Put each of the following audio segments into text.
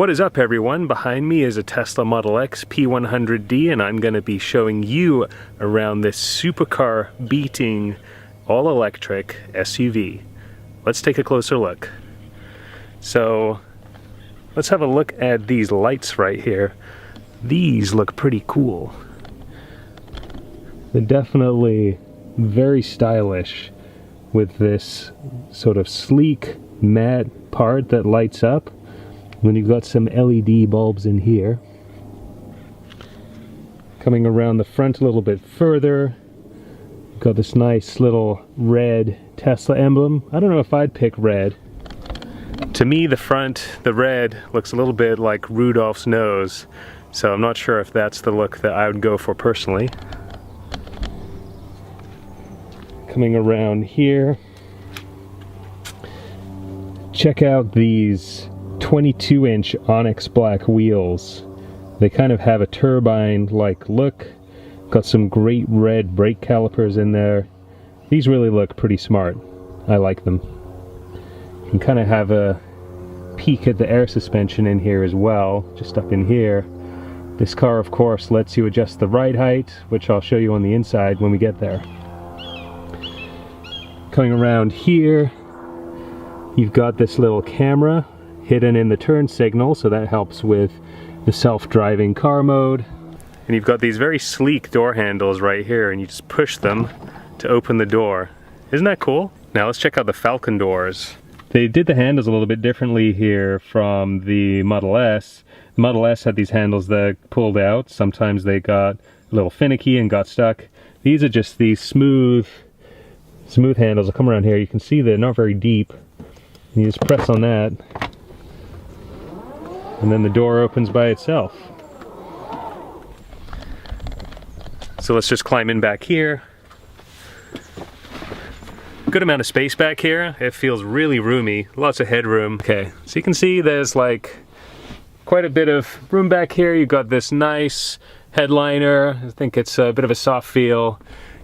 What is up, everyone? Behind me is a Tesla Model X P100D, and I'm going to be showing you around this supercar beating all-electric SUV. Let's take a closer look. So let's have a look at these lights right here. These look pretty cool. They're definitely very stylish with this sort of sleek matte part that lights up. Then you've got some LED bulbs in here. Coming around the front a little bit further, you've got this nice little red Tesla emblem. I don't know if I'd pick red. To me, the front, the red, looks a little bit like Rudolph's nose, so I'm not sure if that's the look that I would go for personally. Coming around here, check out these 22-inch onyx black wheels. They kind of have a turbine-like look. Got some great red brake calipers in there. These really look pretty smart. I like them. You can kind of have a peek at the air suspension in here as well, just up in here. This car, of course, lets you adjust the ride height, which I'll show you on the inside when we get there. Coming around here, you've got this little camera hidden in the turn signal, so that helps with the self-driving car mode. And you've got these very sleek door handles right here, and you just push them to open the door. Isn't that cool? Now let's check out the Falcon Doors. They did the handles a little bit differently here from the Model S. The Model S had these handles that pulled out. Sometimes they got a little finicky and got stuck. These are just these smooth handles. I'll come around here. You can see they're not very deep. And you just press on that, and then the door opens by itself. So let's just climb in back here. Good amount of space back here. It feels really roomy, lots of headroom. Okay, so you can see there's like quite a bit of room back here. You've got this nice headliner. I think it's a bit of a soft feel.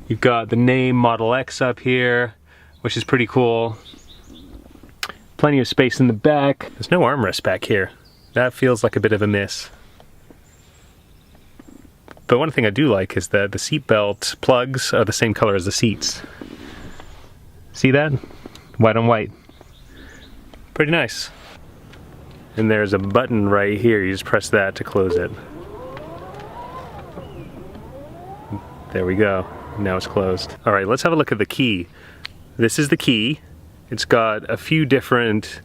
You've got the name Model X up here, which is pretty cool. Plenty of space in the back. There's no armrest back here. That feels like a bit of a miss. But one thing I do like is that the seatbelt plugs are the same color as the seats. See that? White on white. Pretty nice. And there's a button right here. You just press that to close it. There we go. Now it's closed. All right, let's have a look at the key. This is the key. It's got a few different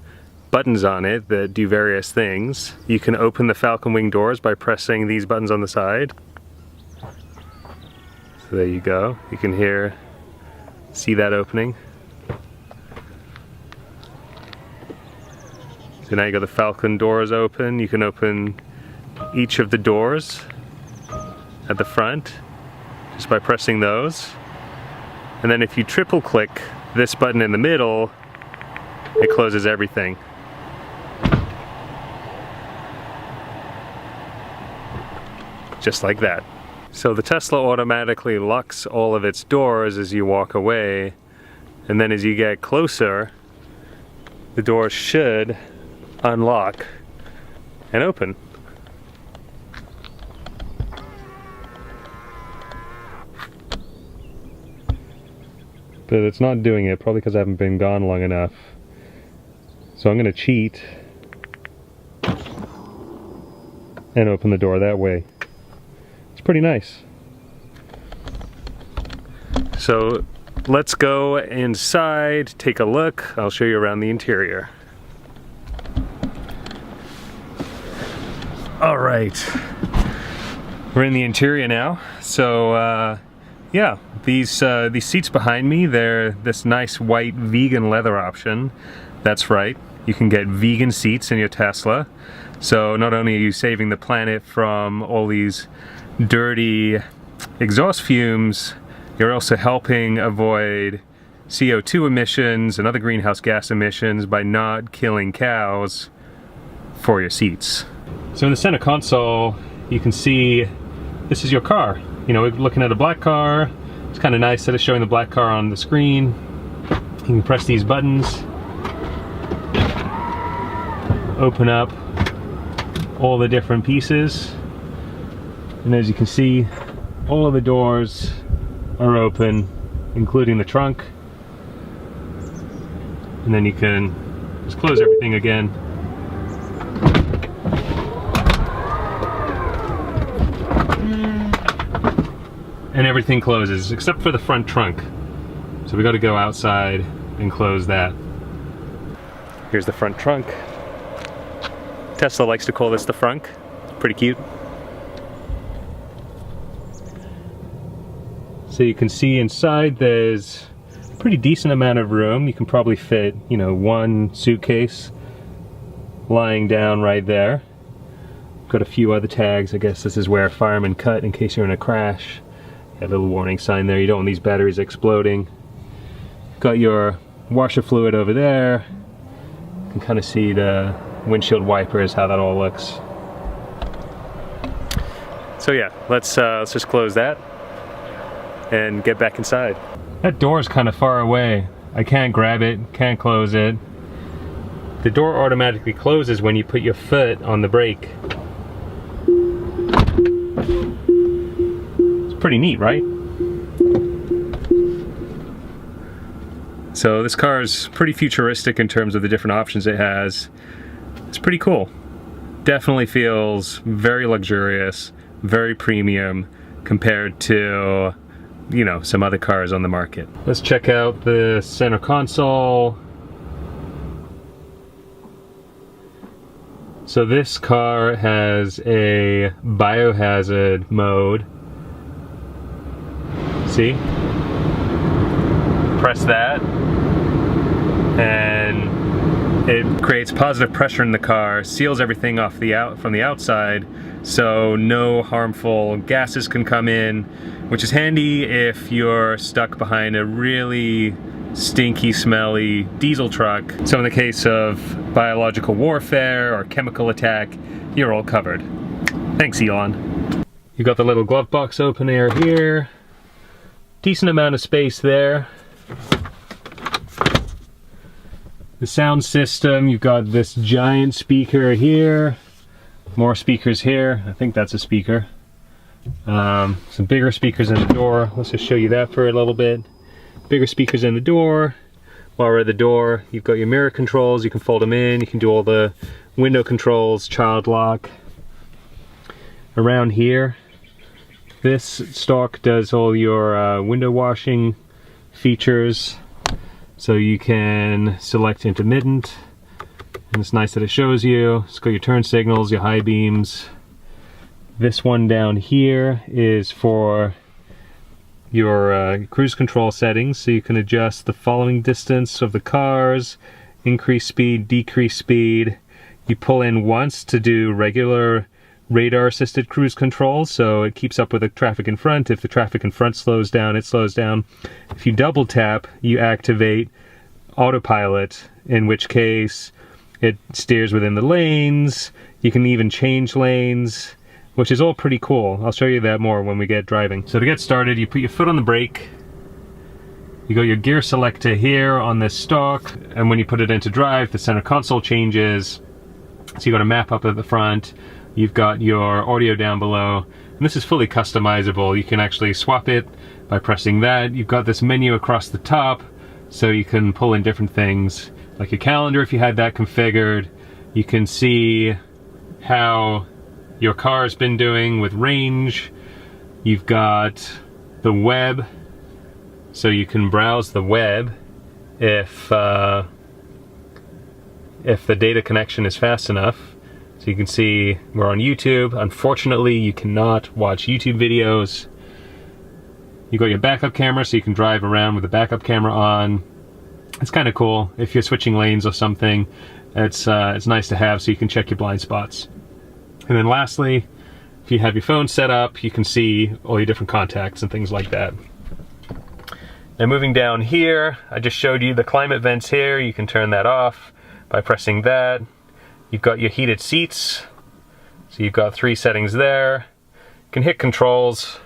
buttons on it that do various things. You can open the Falcon wing doors by pressing these buttons on the side. So there you go. You can see that opening. So now you got the Falcon doors open. You can open each of the doors at the front just by pressing those. And then if you triple click this button in the middle, it closes everything. Just like that. So the Tesla automatically locks all of its doors as you walk away, and then as you get closer, the doors should unlock and open. But it's not doing it, probably because I haven't been gone long enough. So I'm going to cheat and open the door that way. It's pretty nice. So let's go inside, take a look. I'll show you around the interior. All right, we're in the interior now. So yeah, these seats behind me, they're this nice white vegan leather option. That's right, you can get vegan seats in your Tesla. So not only are you saving the planet from all these dirty exhaust fumes, you're also helping avoid CO2 emissions and other greenhouse gas emissions by not killing cows for your seats. So in the center console, you can see this is your car. You know, we're looking at a black car. It's kind of nice that it's showing the black car on the screen. You can press these buttons, open up all the different pieces. And as you can see, all of the doors are open, including the trunk. And then you can just close everything again. And everything closes except for the front trunk. So we got to go outside and close that. Here's the front trunk. Tesla likes to call this the frunk. It's pretty cute. So you can see inside there's a pretty decent amount of room. You can probably fit, you know, one suitcase lying down right there. Got a few other tags. I guess this is where firemen cut in case you're in a crash. A little warning sign there, you don't want these batteries exploding. Got your washer fluid over there. You can kind of see the windshield wipers, how that all looks. So yeah, let's just close that and get back inside. That door is kind of far away. I can't grab it, can't close it. The door automatically closes when you put your foot on the brake. Pretty neat, right? So this car is pretty futuristic in terms of the different options it has. It's pretty cool. Definitely feels very luxurious, very premium compared to, you know, some other cars on the market. Let's check out the center console. So this car has a biohazard mode. See? Press that and it creates positive pressure in the car, seals everything off from the outside, so no harmful gases can come in, which is handy if you're stuck behind a really stinky, smelly diesel truck. So in the case of biological warfare or chemical attack, you're all covered. Thanks, Elon. You got the little glove box opener here. Decent amount of space there. The sound system, you've got this giant speaker here. More speakers here. I think that's a speaker. Some bigger speakers in the door. Let's just show you that for a little bit. Bigger speakers in the door. While we're at the door, you've got your mirror controls. You can fold them in. You can do all the window controls, child lock. Around here, this stalk does all your window washing features. So you can select intermittent, and it's nice that it shows you. It's got your turn signals, your high beams. This one down here is for your cruise control settings, so you can adjust the following distance of the cars, increase speed, decrease speed. You pull in once to do regular radar assisted cruise control, so it keeps up with the traffic in front. If the traffic in front slows down, it slows down. If you double tap, you activate autopilot, in which case it steers within the lanes. You can even change lanes, which is all pretty cool. I'll show you that more when we get driving. So to get started, you put your foot on the brake. You got your gear selector here on this stalk, and when you put it into drive, the center console changes. So you got a map up at the front. You've got your audio down below, and this is fully customizable. You can actually swap it by pressing that. You've got this menu across the top, so you can pull in different things, like your calendar if you had that configured. You can see how your car's been doing with range. You've got the web, so you can browse the web if the data connection is fast enough. So you can see we're on YouTube. Unfortunately, you cannot watch YouTube videos. You got your backup camera, so you can drive around with the backup camera on. It's kind of cool if you're switching lanes or something. It's nice to have, so you can check your blind spots. And then lastly, if you have your phone set up, you can see all your different contacts and things like that. Now moving down here, I just showed you the climate vents here. You can turn that off by pressing that. You've got your heated seats, so you've got 3 settings there. You can hit controls,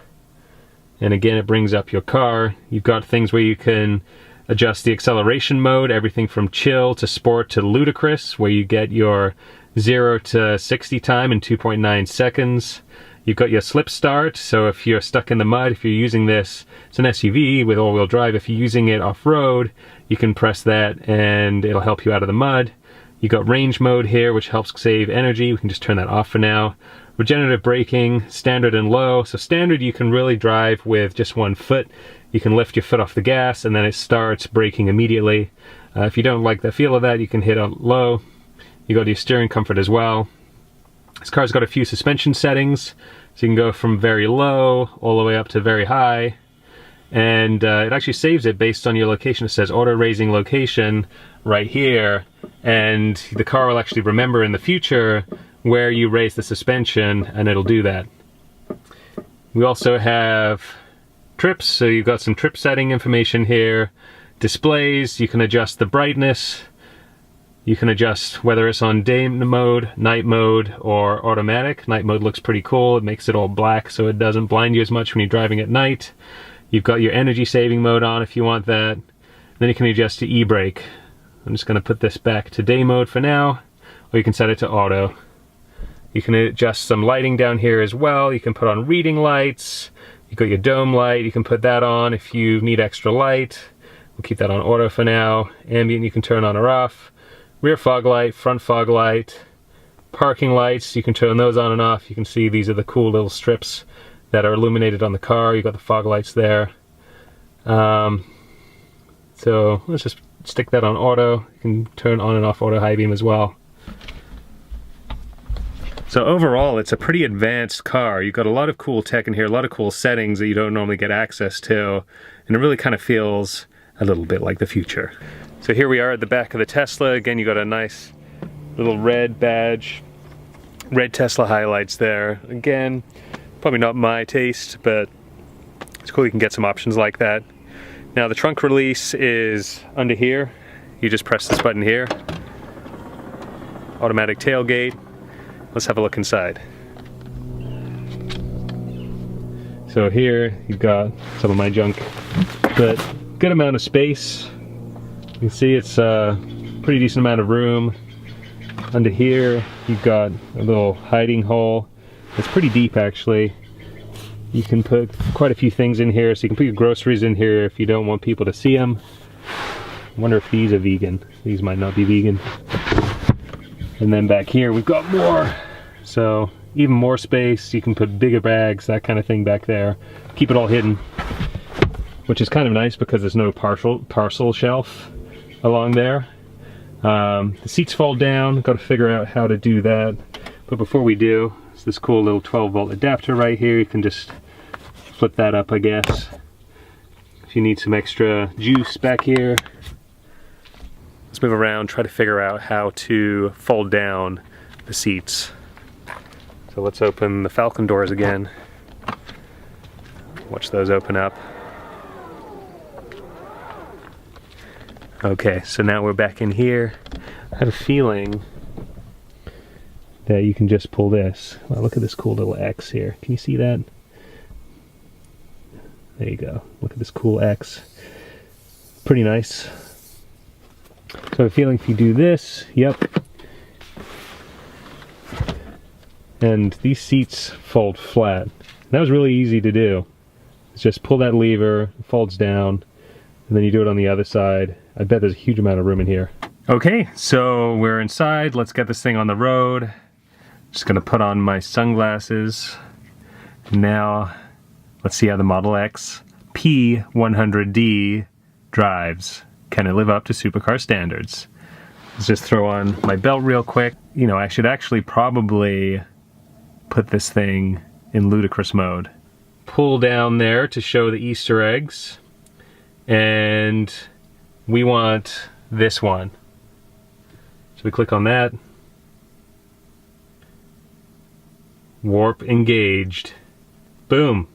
and again it brings up your car. You've got things where you can adjust the acceleration mode, everything from chill to sport to ludicrous, where you get your 0 to 60 time in 2.9 seconds. You've got your slip start, so if you're stuck in the mud, if you're using this, it's an SUV with all-wheel drive, if you're using it off-road, you can press that and it'll help you out of the mud. You got range mode here, which helps save energy. We can just turn that off for now. Regenerative braking, standard and low. So standard, you can really drive with just one foot. You can lift your foot off the gas and then it starts braking immediately. If you don't like the feel of that, you can hit on low. You got your steering comfort as well. This car's got a few suspension settings, so you can go from very low all the way up to very high, and it actually saves it based on your location. It says auto raising location right here, and the car will actually remember in the future where you raise the suspension, and it'll do that. We also have trips, so you've got some trip setting information here. Displays, you can adjust the brightness. You can adjust whether it's on day mode, night mode, or automatic. Night mode looks pretty cool. It makes it all black so it doesn't blind you as much when you're driving at night. You've got your energy saving mode on if you want that. Then you can adjust to e-brake. I'm just going to put this back to day mode for now, or you can set it to auto. You can adjust some lighting down here as well. You can put on reading lights. You've got your dome light. You can put that on if you need extra light. We'll keep that on auto for now. Ambient you can turn on or off. Rear fog light, front fog light, parking lights, you can turn those on and off. You can see these are the cool little strips that are illuminated on the car. You've got the fog lights there. So let's just stick that on auto. You can turn on and off auto high beam as well. So overall, it's a pretty advanced car. You've got a lot of cool tech in here, a lot of cool settings that you don't normally get access to, and it really kind of feels a little bit like the future. So here we are at the back of the Tesla. Again, you got a nice little red badge, red Tesla highlights there. Again, probably not my taste, but it's cool you can get some options like that. Now the trunk release is under here. You just press this button here. Automatic tailgate. Let's have a look inside. So here you've got some of my junk, but good amount of space. You can see it's a pretty decent amount of room. Under here, you've got a little hiding hole. It's pretty deep, actually. You can put quite a few things in here, so you can put your groceries in here if you don't want people to see them. I wonder if these are vegan. These might not be vegan. And then back here, we've got more. So even more space. You can put bigger bags, that kind of thing back there. Keep it all hidden, which is kind of nice because there's no parcel shelf along there. The seats fold down. Got to figure out how to do that. But before we do, it's this cool little 12-volt adapter right here. You can just flip that up, I guess. If you need some extra juice back here. Let's move around, try to figure out how to fold down the seats. So let's open the Falcon Doors again. Watch those open up. Okay, so now we're back in here. I have a feeling that you can just pull this. Well, look at this cool little X here. Can you see that? There you go. Look at this cool X. Pretty nice. So I have a feeling if you do this, yep. And these seats fold flat. That was really easy to do. It's just pull that lever, it folds down, and then you do it on the other side. I bet there's a huge amount of room in here. Okay, so we're inside. Let's get this thing on the road. Just gonna put on my sunglasses. Now, let's see how the Model X P100D drives. Can it live up to supercar standards? Let's just throw on my belt real quick. You know, I should actually probably put this thing in ludicrous mode. Pull down there to show the Easter eggs. And we want this one. So we click on that. Warp engaged. Boom.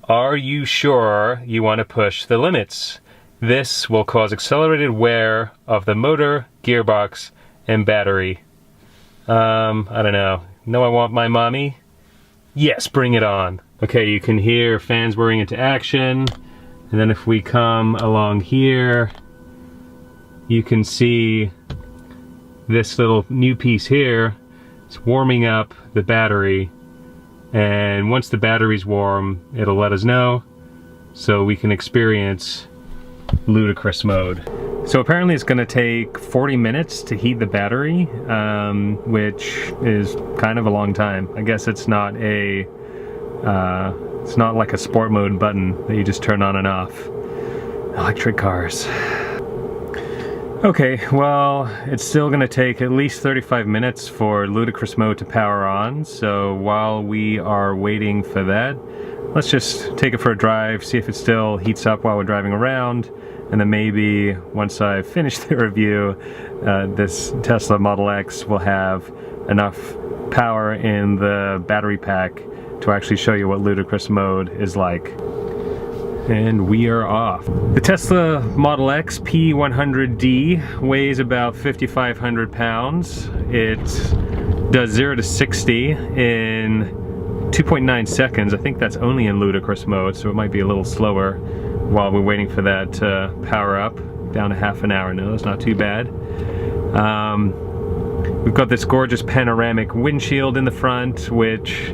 Are you sure you want to push the limits? This will cause accelerated wear of the motor, gearbox, and battery. I don't know. No, I want my mommy? Yes, bring it on. Okay, you can hear fans whirring into action. And then if we come along here, you can see this little new piece here is warming up the battery, and once the battery's warm, it'll let us know so we can experience ludicrous mode. So apparently it's going to take 40 minutes to heat the battery, which is kind of a long time. I guess it's not a it's not like a sport mode button that you just turn on and off. Electric cars. Okay, well, it's still going to take at least 35 minutes for ludicrous mode to power on, so while we are waiting for that, let's just take it for a drive, see if it still heats up while we're driving around, and then maybe once I finish the review, this Tesla Model X will have enough power in the battery pack to actually show you what ludicrous mode is like. And we are off. The Tesla Model X P100D weighs about 5,500 pounds. It does 0 to 60 in 2.9 seconds. I think that's only in ludicrous mode, so it might be a little slower while we're waiting for that to power up. Down to half an hour. No, that's not too bad. We've got this gorgeous panoramic windshield in the front, which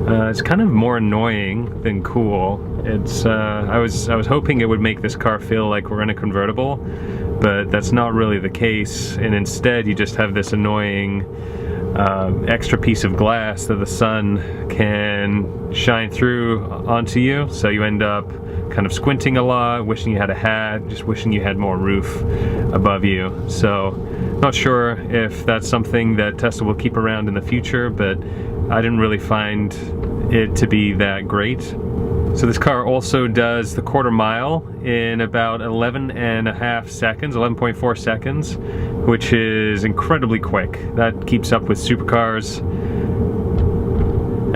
is kind of more annoying than cool. It's I was hoping it would make this car feel like we're in a convertible, but that's not really the case, and instead you just have this annoying extra piece of glass that the sun can shine through onto you, so you end up kind of squinting a lot, wishing you had a hat, just wishing you had more roof above you. So not sure if that's something that Tesla will keep around in the future, but I didn't really find it to be that great. So this car also does the quarter mile in about 11.5 seconds, 11.4 seconds, which is incredibly quick. That keeps up with supercars.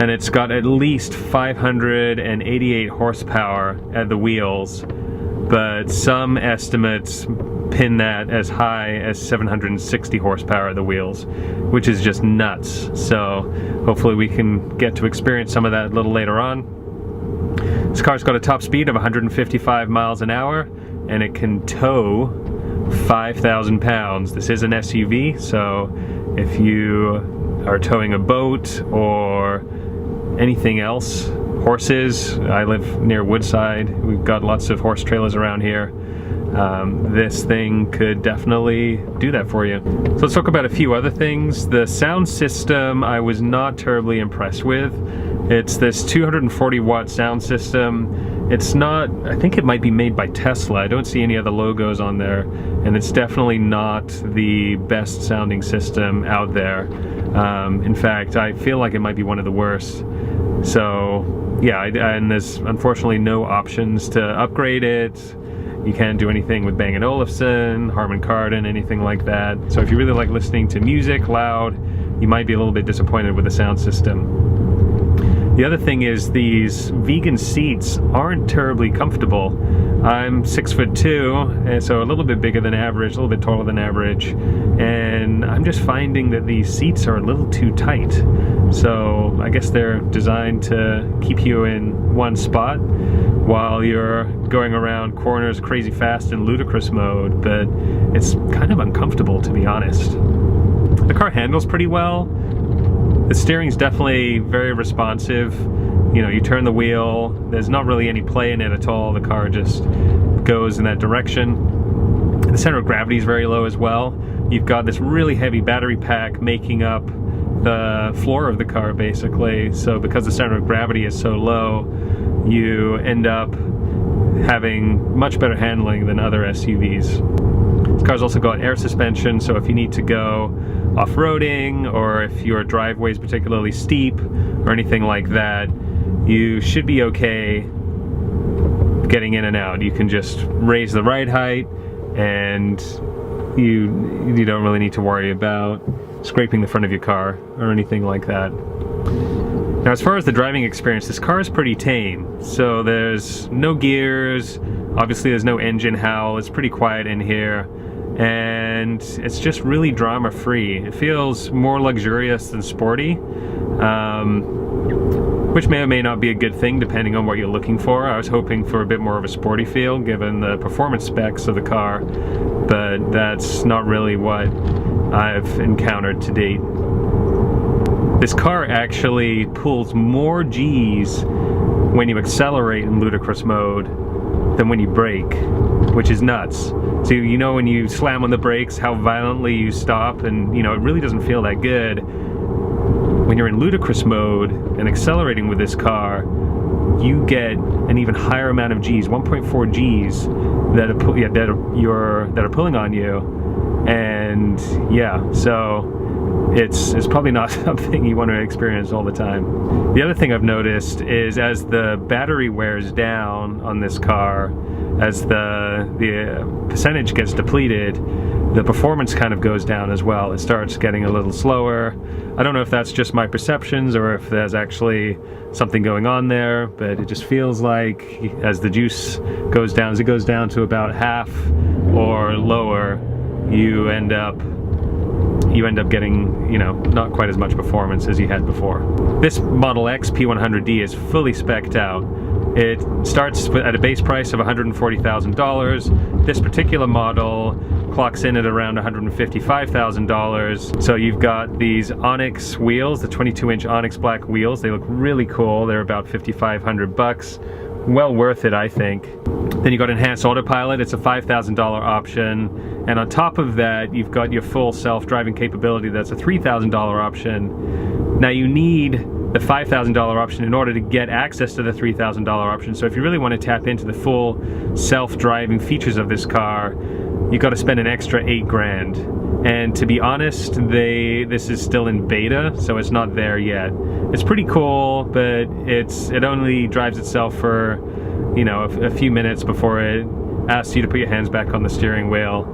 And it's got at least 588 horsepower at the wheels, but some estimates pin that as high as 760 horsepower at the wheels, which is just nuts. So hopefully we can get to experience some of that a little later on. This car's got a top speed of 155 miles an hour, and it can tow 5,000 pounds. This is an SUV, so if you are towing a boat or anything else, horses, I live near Woodside, we've got lots of horse trailers around here, this thing could definitely do that for you. So let's talk about a few other things. The sound system I was not terribly impressed with. It's this 240 watt sound system. It's not, I think it might be made by Tesla. I don't see any other logos on there, and it's definitely not the best sounding system out there. In fact, I feel like it might be one of the worst. So yeah, and there's unfortunately no options to upgrade it. You can't do anything with Bang & Olufsen, Harman Kardon, anything like that. So if you really like listening to music loud, you might be a little bit disappointed with the sound system. The other thing is these vegan seats aren't terribly comfortable. I'm 6'2", and so a little bit bigger than average, a little bit taller than average, and I'm just finding that these seats are a little too tight. So I guess they're designed to keep you in one spot while you're going around corners crazy fast in ludicrous mode, but it's kind of uncomfortable, to be honest. The car handles pretty well. The steering's definitely very responsive. You know, you turn the wheel, there's not really any play in it at all. The car just goes in that direction. The center of gravity is very low as well. You've got this really heavy battery pack making up the floor of the car, basically. So because the center of gravity is so low, you end up having much better handling than other SUVs. This car's also got air suspension, so if you need to go off-roading, or if your driveway is particularly steep or anything like that, you should be okay getting in and out. You can just raise the ride height, and you don't really need to worry about scraping the front of your car or anything like that. Now, as far as the driving experience, this car is pretty tame. So there's no gears, obviously there's no engine howl, it's pretty quiet in here, and it's just really drama-free. It feels more luxurious than sporty, which may or may not be a good thing depending on what you're looking for. I was hoping for a bit more of a sporty feel given the performance specs of the car, but that's not really what I've encountered to date. This car actually pulls more G's when you accelerate in ludicrous mode than when you brake, which is nuts. So you know when you slam on the brakes how violently you stop, and you know it really doesn't feel that good. When you're in ludicrous mode and accelerating with this car, you get an even higher amount of G's, 1.4 G's that are pulling on you, and yeah, so it's probably not something you want to experience all the time. The other thing I've noticed is as the battery wears down on this car, as the percentage gets depleted, the performance kind of goes down as well. It starts getting a little slower. I don't know if that's just my perceptions or if there's actually something going on there, but it just feels like as the juice goes down, as it goes down to about half or lower, you end up getting, you know, not quite as much performance as you had before. This Model X P100D is fully spec'd out. It starts at a base price of $140,000. This particular model clocks in at around $155,000. So you've got these Onyx wheels, the 22-inch Onyx black wheels. They look really cool. They're about $5,500. Well worth it, I think. Then you've got enhanced autopilot. It's a $5,000 option. And on top of that, you've got your full self-driving capability. That's a $3,000 option. Now you need the $5,000 option in order to get access to the $3,000 option. So if you really want to tap into the full self-driving features of this car, you've got to spend an extra $8,000. And to be honest, this is still in beta, so it's not there yet. It's pretty cool, but it only drives itself for, you know, a few minutes before it asks you to put your hands back on the steering wheel.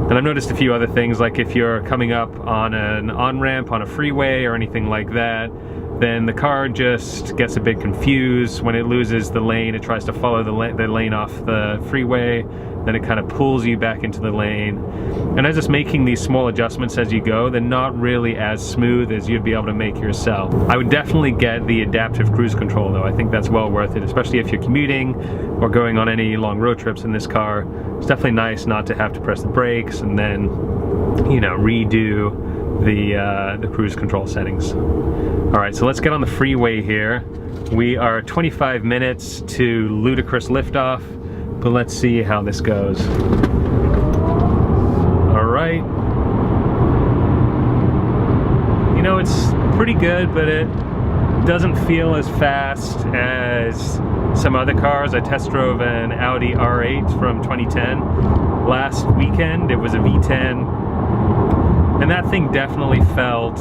And I've noticed a few other things, like if you're coming up on an on-ramp on a freeway or anything like that, then the car just gets a bit confused. When it loses the lane, it tries to follow the lane off the freeway, then it kind of pulls you back into the lane. And as it's making these small adjustments as you go, they're not really as smooth as you'd be able to make yourself. I would definitely get the adaptive cruise control though. I think that's well worth it, especially if you're commuting or going on any long road trips in this car. It's definitely nice not to have to press the brakes and then, you know, redo the cruise control settings. Alright, so let's get on the freeway here. We are 25 minutes to ludicrous liftoff, but let's see how this goes. Alright. You know, it's pretty good, but it doesn't feel as fast as some other cars. I test drove an Audi R8 from 2010 last weekend. It was a V10. And that thing definitely felt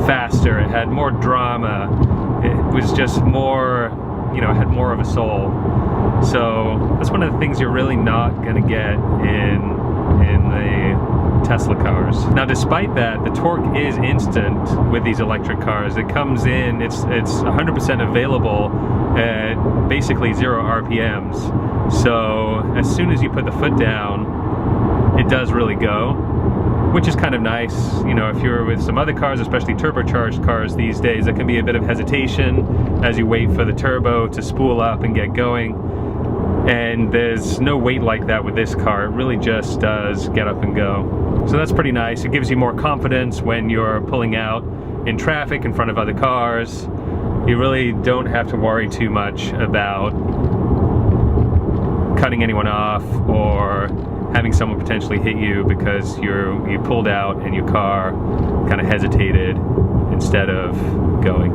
faster. It had more drama. It was just more, you know, it had more of a soul. So that's one of the things you're really not going to get in the Tesla cars. Now, despite that, the torque is instant with these electric cars. It comes in, it's 100% available at basically 0 RPMs. So as soon as you put the foot down, it does really go, which is kind of nice. You know, if you're with some other cars, especially turbocharged cars these days, there can be a bit of hesitation as you wait for the turbo to spool up and get going. And there's no wait like that with this car. It really just does get up and go. So that's pretty nice. It gives you more confidence when you're pulling out in traffic in front of other cars. You really don't have to worry too much about cutting anyone off or having someone potentially hit you because you pulled out and your car kind of hesitated instead of going.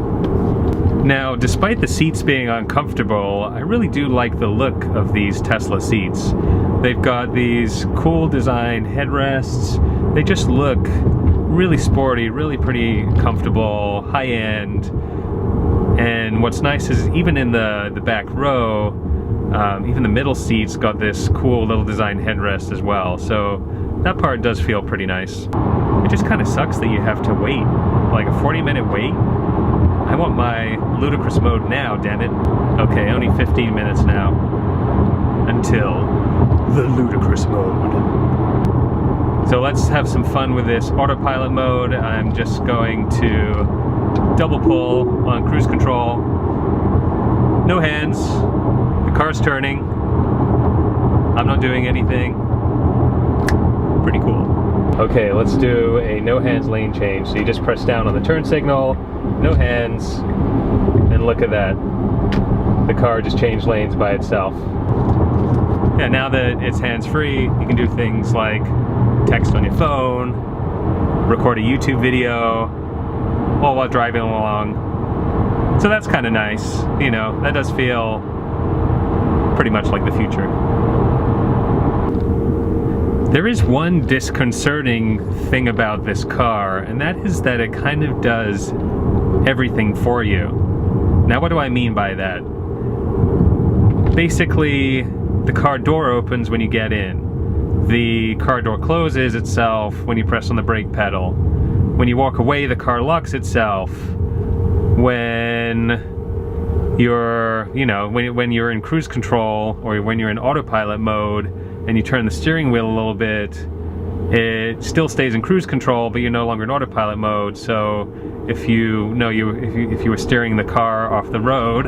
Now, despite the seats being uncomfortable, I really do like the look of these Tesla seats. They've got these cool design headrests. They just look really sporty, really pretty comfortable, high-end. And what's nice is even in the back row, even the middle seats got this cool little design headrest as well. So that part does feel pretty nice. It just kind of sucks that you have to wait, like a 40-minute wait. I want my ludicrous mode now, damn it. Okay, only 15 minutes now until the ludicrous mode. So let's have some fun with this autopilot mode. I'm just going to double pull on cruise control. No hands. The car's turning. I'm not doing anything. Pretty cool. Okay, let's do a no hands lane change. So you just press down on the turn signal, no hands, and look at that. The car just changed lanes by itself. Yeah, now that it's hands-free, you can do things like text on your phone, record a YouTube video, all while driving along. So that's kind of nice, you know, that does feel pretty much like the future. There is one disconcerting thing about this car, and that is that it kind of does everything for you. Now, what do I mean by that? Basically, the car door opens when you get in. The car door closes itself when you press on the brake pedal. When you walk away, the car locks itself. When you're, you know, when you're in cruise control or when you're in autopilot mode, and you turn the steering wheel a little bit, it still stays in cruise control, but you're no longer in autopilot mode. So if you were steering the car off the road,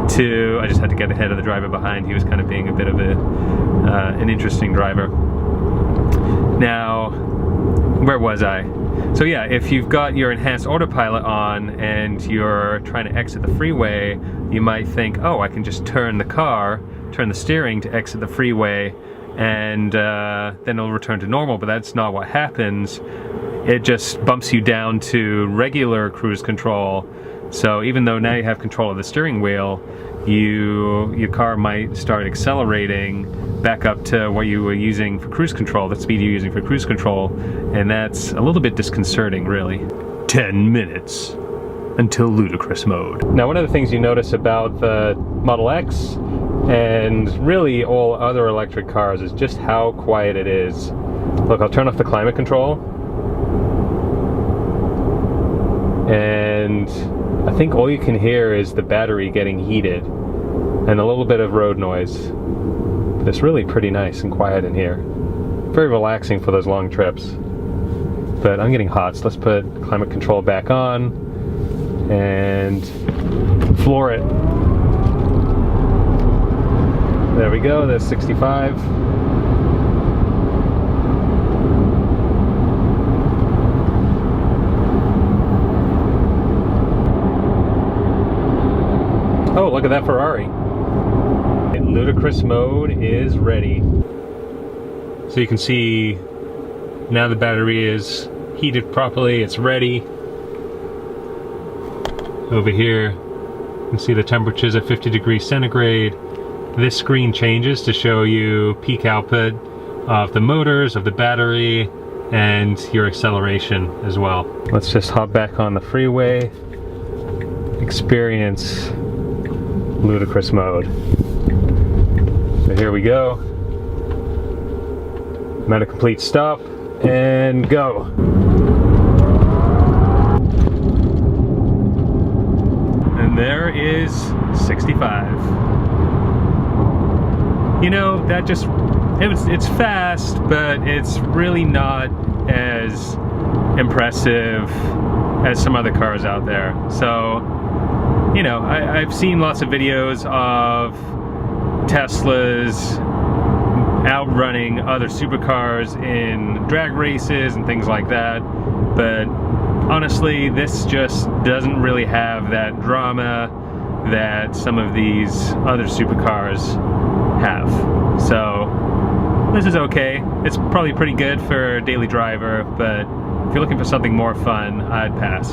I just had to get ahead of the driver behind. He was kind of being a bit of an interesting driver. Now, where was I? So yeah, if you've got your enhanced autopilot on and you're trying to exit the freeway, you might think, oh, I can just turn the steering to exit the freeway, and then it'll return to normal, but that's not what happens. It just bumps you down to regular cruise control. So even though now you have control of the steering wheel, your car might start accelerating back up to what you were using for cruise control, the speed you're using for cruise control, and that's a little bit disconcerting, really. 10 minutes until ludicrous mode. Now, one of the things you notice about the Model X and really all other electric cars is just how quiet it is. Look, I'll turn off the climate control, and I think all you can hear is the battery getting heated and a little bit of road noise. But it's really pretty nice and quiet in here. Very relaxing for those long trips. But I'm getting hot, so let's put climate control back on and floor it. There we go, that's 65. Oh, look at that Ferrari. Ludicrous mode is ready. So you can see now the battery is heated properly, it's ready. Over here, you can see the temperature's at 50 degrees centigrade. This screen changes to show you peak output of the motors, of the battery, and your acceleration as well. Let's just hop back on the freeway, experience ludicrous mode. So here we go. I'm at a complete stop, and go. And there is 65. You know, that just, it's fast, but it's really not as impressive as some other cars out there. So, you know, I've seen lots of videos of Teslas outrunning other supercars in drag races and things like that, but honestly, this just doesn't really have that drama that some of these other supercars have. So this is okay. It's probably pretty good for a daily driver, but if you're looking for something more fun, I'd pass.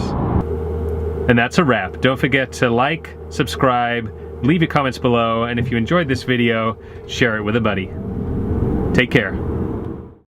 And that's a wrap. Don't forget to like, subscribe, leave your comments below, and if you enjoyed this video, share it with a buddy. Take care.